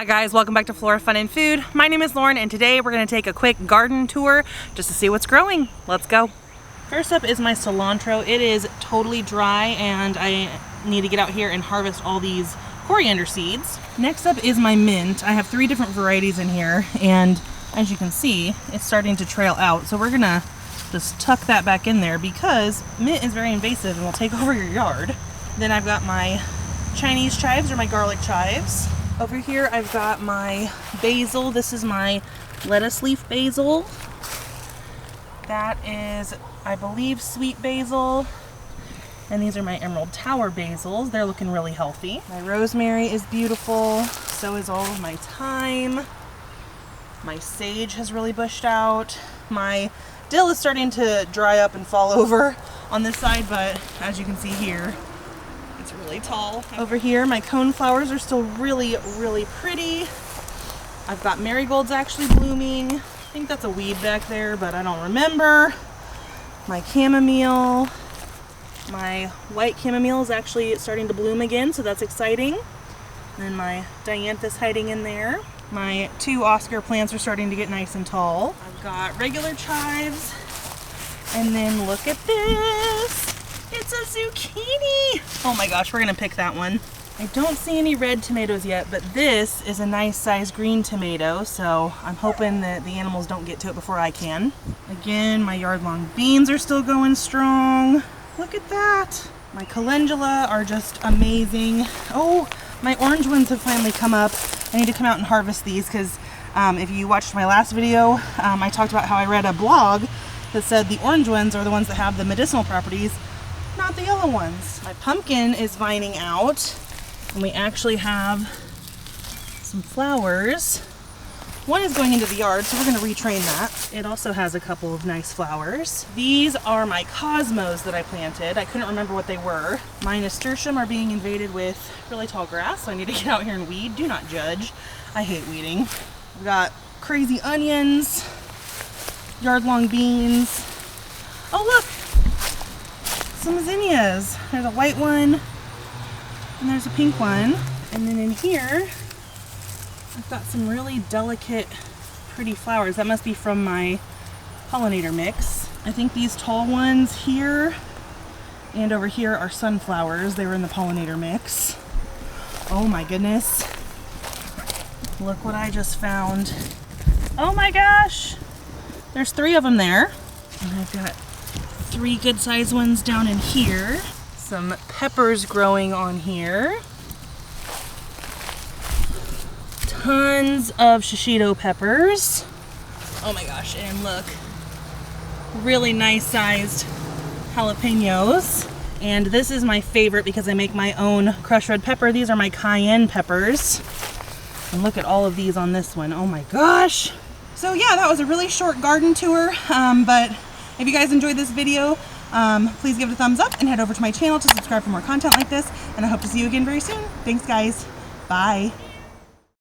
Hi guys, welcome back to Flora Fun and Food. My name is Lauren and today we're going to take a quick garden tour just to see what's growing. Let's go. First up is my cilantro. It is totally dry and I need to get out here and harvest all these coriander seeds. Next up is my mint. I have 3 different varieties in here and as you can see it's starting to trail out, so we're gonna just tuck that back in there because mint is very invasive and will take over your yard. Then I've got my Chinese chives or my garlic chives. Over here I've got my basil. This is my lettuce leaf basil. That is, I believe, sweet basil. And these are my Emerald Tower basils. They're looking really healthy. My rosemary is beautiful. So is all of my thyme. My sage has really bushed out. My dill is starting to dry up and fall over on this side, but as you can see here, it's really tall. Over here, my cone flowers are still really, really pretty. I've got marigolds actually blooming. I think that's a weed back there, but I don't remember. My chamomile. My white chamomile is actually starting to bloom again, so that's exciting. And then my dianthus hiding in there. My 2 Oscar plants are starting to get nice and tall. I've got regular chives. And then look at this. It's a zucchini! Oh my gosh, we're gonna pick that one. I don't see any red tomatoes yet, but this is a nice sized green tomato, so I'm hoping that the animals don't get to it before I can. Again, my yard-long beans are still going strong. Look at that! My calendula are just amazing. Oh, my orange ones have finally come up. I need to come out and harvest these because if you watched my last video, I talked about how I read a blog that said the orange ones are the ones that have the medicinal properties, not the yellow ones. My pumpkin is vining out and we actually have some flowers. One is going into the yard, so we're going to retrain that. It also has a couple of nice flowers. These are my cosmos that I planted. I couldn't remember what they were. My nasturtium are being invaded with really tall grass, so I need to get out here and weed. Do not judge. I hate weeding. I've got crazy onions, yard-long beans. Oh look! Some zinnias. There's a white one and there's a pink one. And then in here I've got some really delicate pretty flowers. That must be from my pollinator mix. I think these tall ones here and over here are sunflowers. They were in the pollinator mix. Oh my goodness. Look what I just found. Oh my gosh. There's 3 of them there. And I've got 3 good sized ones down in here. Some peppers growing on here. Tons of shishito peppers. Oh my gosh, and look. Really nice sized jalapenos. And this is my favorite because I make my own crushed red pepper. These are my cayenne peppers. And look at all of these on this one. Oh my gosh. So yeah, that was a really short garden tour, but if you guys enjoyed this video, please give it a thumbs up and head over to my channel to subscribe for more content like this, and I hope to see you again very soon. Thanks guys. Bye.